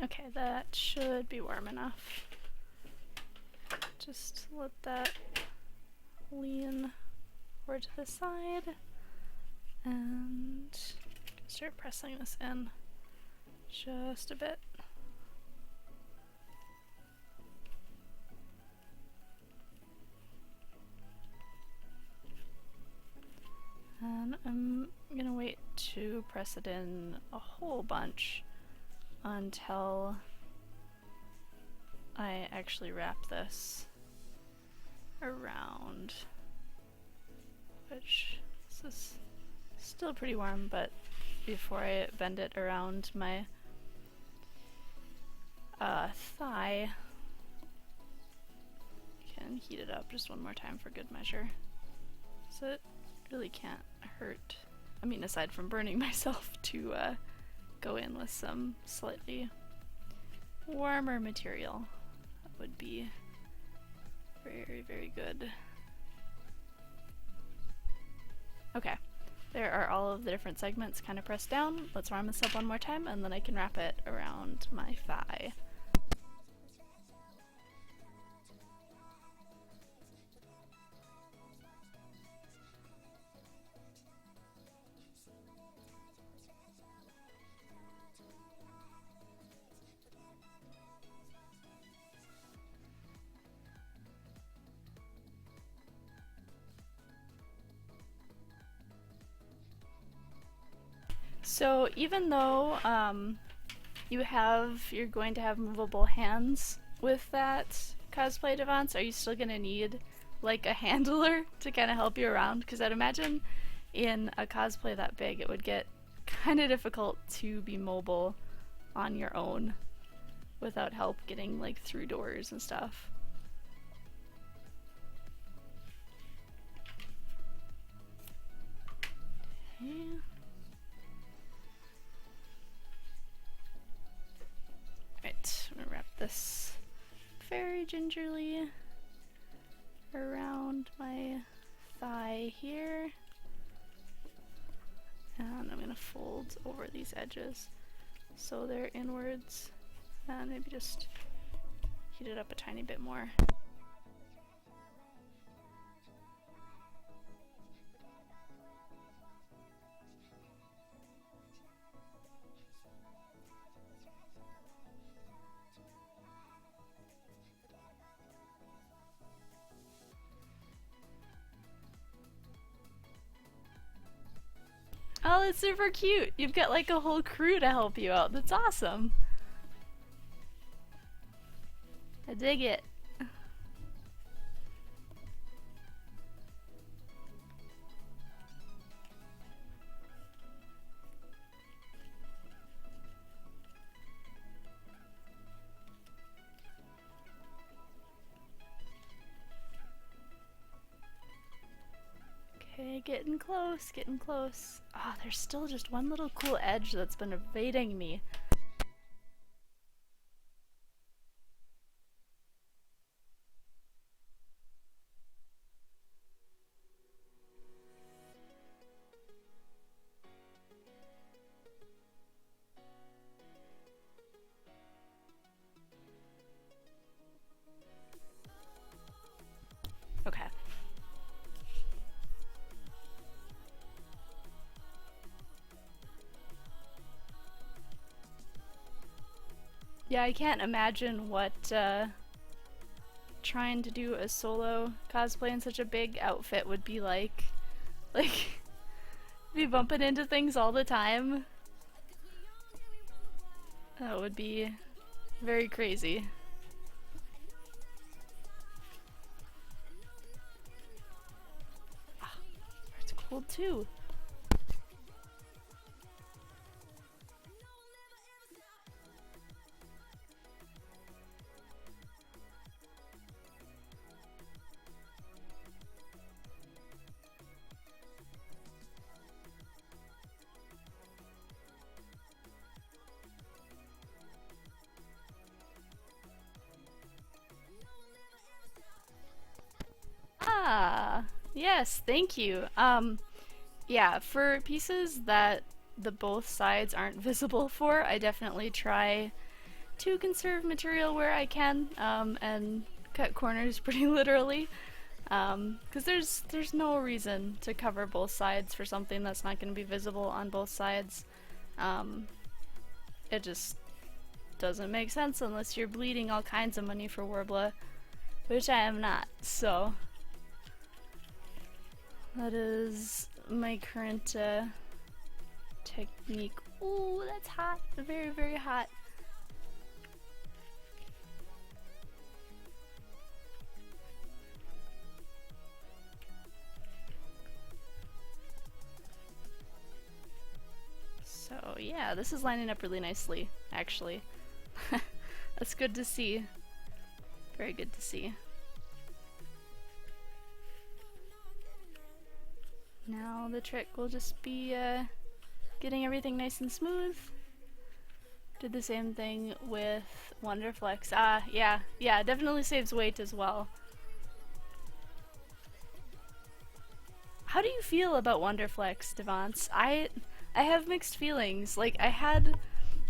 Okay, that should be warm enough. Just let that lean over to the side and start pressing this in just a bit. And I'm gonna wait to press it in a whole bunch until I actually wrap this around, which this is still pretty warm, but before I bend it around my thigh, I can heat it up just one more time for good measure. So it really can't hurt. I mean, aside from burning myself, to go in with some slightly warmer material. That would be very, very good. Okay, there are all of the different segments kind of pressed down. Let's warm this up one more time and then I can wrap it around my thigh. So even though you're going to have movable hands with that cosplay Devance, are you still gonna need like a handler to kind of help you around? Because I'd imagine in a cosplay that big it would get kind of difficult to be mobile on your own without help getting like through doors and stuff. Okay. Right, I'm gonna wrap this very gingerly around my thigh here, and I'm gonna fold over these edges so they're inwards, and maybe just heat it up a tiny bit more. Oh, that's super cute! You've got like a whole crew to help you out. That's awesome! I dig it. Okay, getting close, getting close. Ah, oh, there's still just one little cool edge that's been evading me. Okay. Yeah, I can't imagine what trying to do a solo cosplay in such a big outfit would be like. Like, be bumping into things all the time. That would be very crazy. Ah, it's cold too. Ah, yes, thank you. Yeah, for pieces that the both sides aren't visible for, I definitely try to conserve material where I can, and cut corners pretty literally. Because there's no reason to cover both sides for something that's not going to be visible on both sides. It just doesn't make sense unless you're bleeding all kinds of money for Warbler, which I am not, so that is my current technique. Ooh, that's hot. Very, very hot. So yeah, this is lining up really nicely, actually. That's good to see. Very good to see. Now the trick will just be getting everything nice and smooth. Did the same thing with Wonderflex. Yeah, definitely saves weight as well. How do you feel about Wonderflex, Devance? I have mixed feelings. Like, I had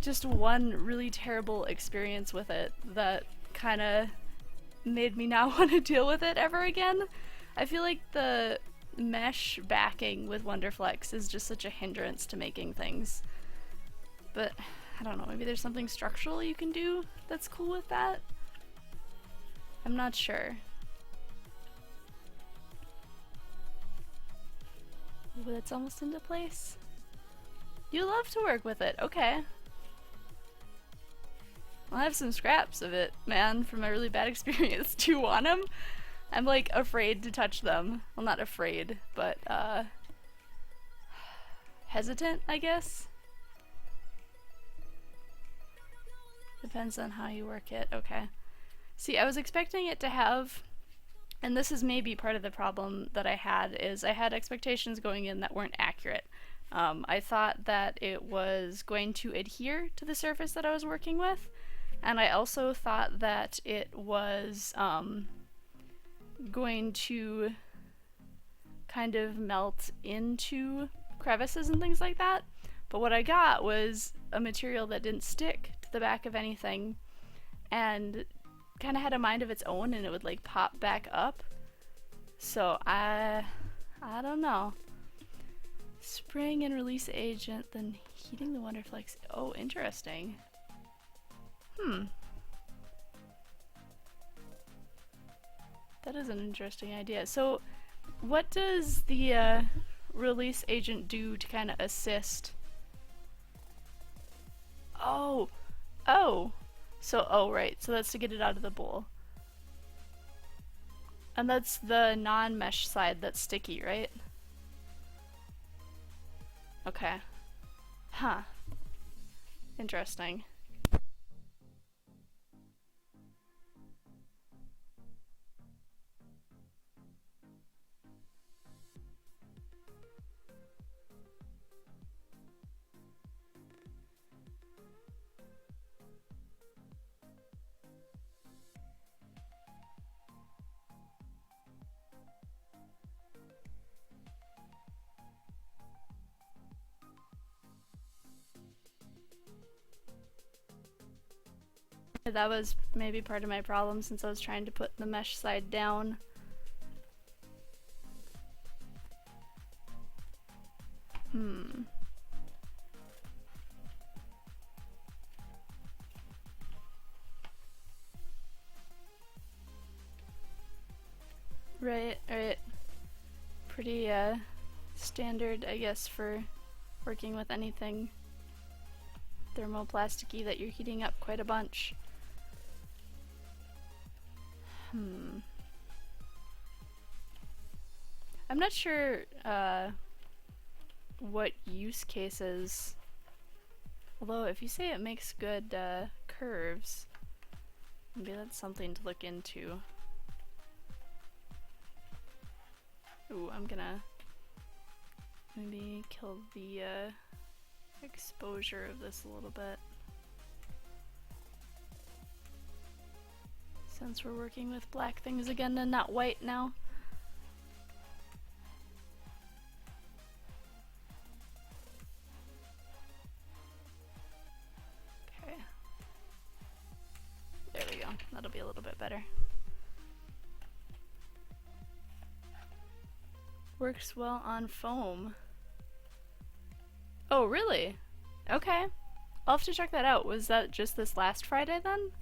just one really terrible experience with it that kind of made me not want to deal with it ever again. I feel like the mesh backing with Wonderflex is just such a hindrance to making things. But, I don't know, maybe there's something structural you can do that's cool with that? I'm not sure. Ooh, that's almost into place. You love to work with it, okay. I'll have some scraps of it, man, from a really bad experience. Do you want them? I'm like afraid to touch them. Well, not afraid, but hesitant, I guess. Depends on how you work it, okay. See, I was expecting it to have, and this is maybe part of the problem that I had, is I had expectations going in that weren't accurate. I thought that it was going to adhere to the surface that I was working with, and I also thought that it was going to kind of melt into crevices and things like that. But what I got was a material that didn't stick to the back of anything and kind of had a mind of its own, and it would like pop back up. So I don't know. Spraying and release agent, then heating the Wonderflex. Oh, interesting. That is an interesting idea. So, what does the release agent do to kind of assist? Oh! So, right. So that's to get it out of the bowl. And that's the non-mesh side that's sticky, right? Okay. Huh. Interesting. That was maybe part of my problem since I was trying to put the mesh side down. Right. Pretty standard, I guess, for working with anything thermoplasticky that you're heating up quite a bunch. I'm not sure what use cases, although if you say it makes good curves, maybe that's something to look into. Ooh, I'm gonna maybe kill the exposure of this a little bit. Since we're working with black things again and not white now. Okay. that'll be a little bit better. Works well on foam. Oh, really? Okay. I'll have to check that out. Was that just this last Friday then?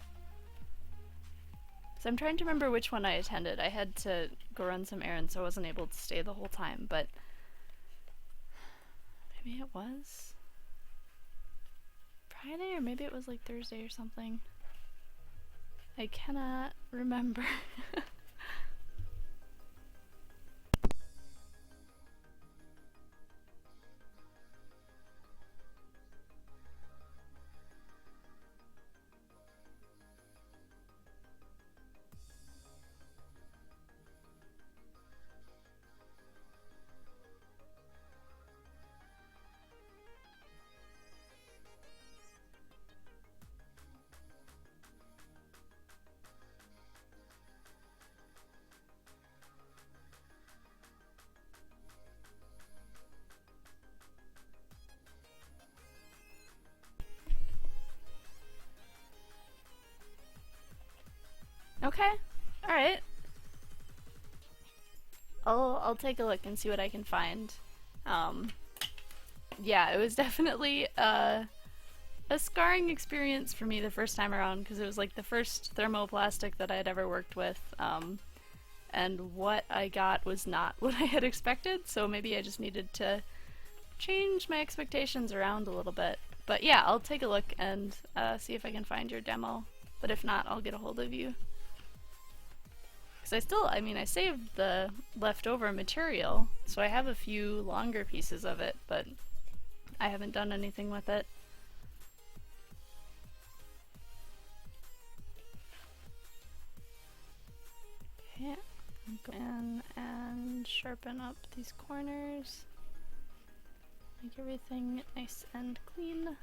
So I'm trying to remember which one I attended. I had to go run some errands, so I wasn't able to stay the whole time, but maybe it was Friday, or maybe it was like Thursday or something. I cannot remember. Okay, alright. I'll take a look and see what I can find. Yeah, it was definitely a scarring experience for me the first time around, because it was like the first thermoplastic that I had ever worked with, and what I got was not what I had expected, so maybe I just needed to change my expectations around a little bit. But yeah, I'll take a look and see if I can find your demo, but if not, I'll get a hold of you. Because I saved the leftover material, so I have a few longer pieces of it, but I haven't done anything with it. Okay, I'm going and sharpen up these corners, make everything nice and clean.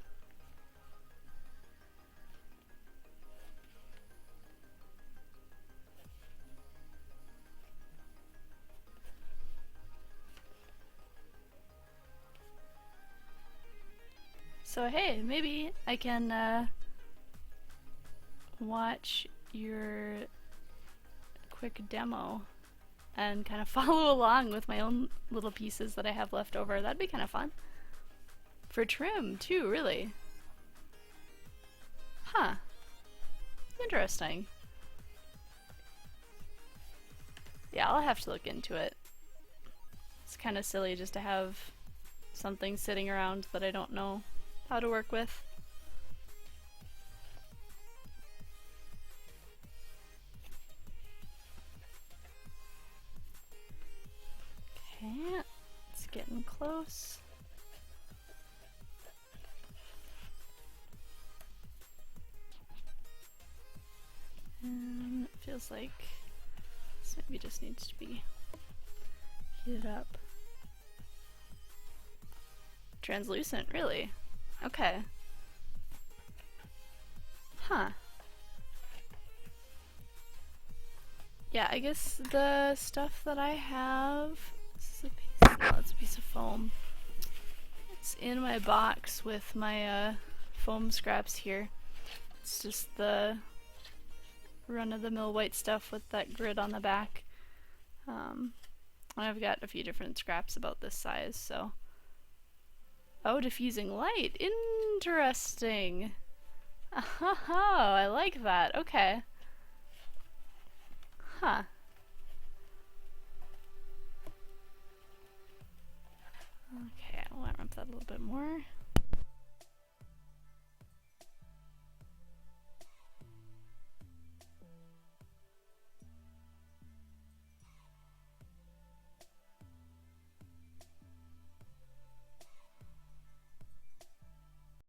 So hey, maybe I can watch your quick demo and kind of follow along with my own little pieces that I have left over. That'd be kind of fun. For trim too, really. Huh. Interesting. Yeah, I'll have to look into it. It's kind of silly just to have something sitting around that I don't know how to work with. Okay, it's getting close. And it feels like this maybe just needs to be heated up. Translucent, really? Okay. Huh. Yeah, I guess the stuff that I have, this is a piece, no, it's a piece of foam. It's in my box with my foam scraps here. It's just the run-of-the-mill white stuff with that grid on the back. I've got a few different scraps about this size, so. Oh, diffusing light. Interesting. Oh, I like that. Okay. Huh. Okay, I want to ramp that a little bit more.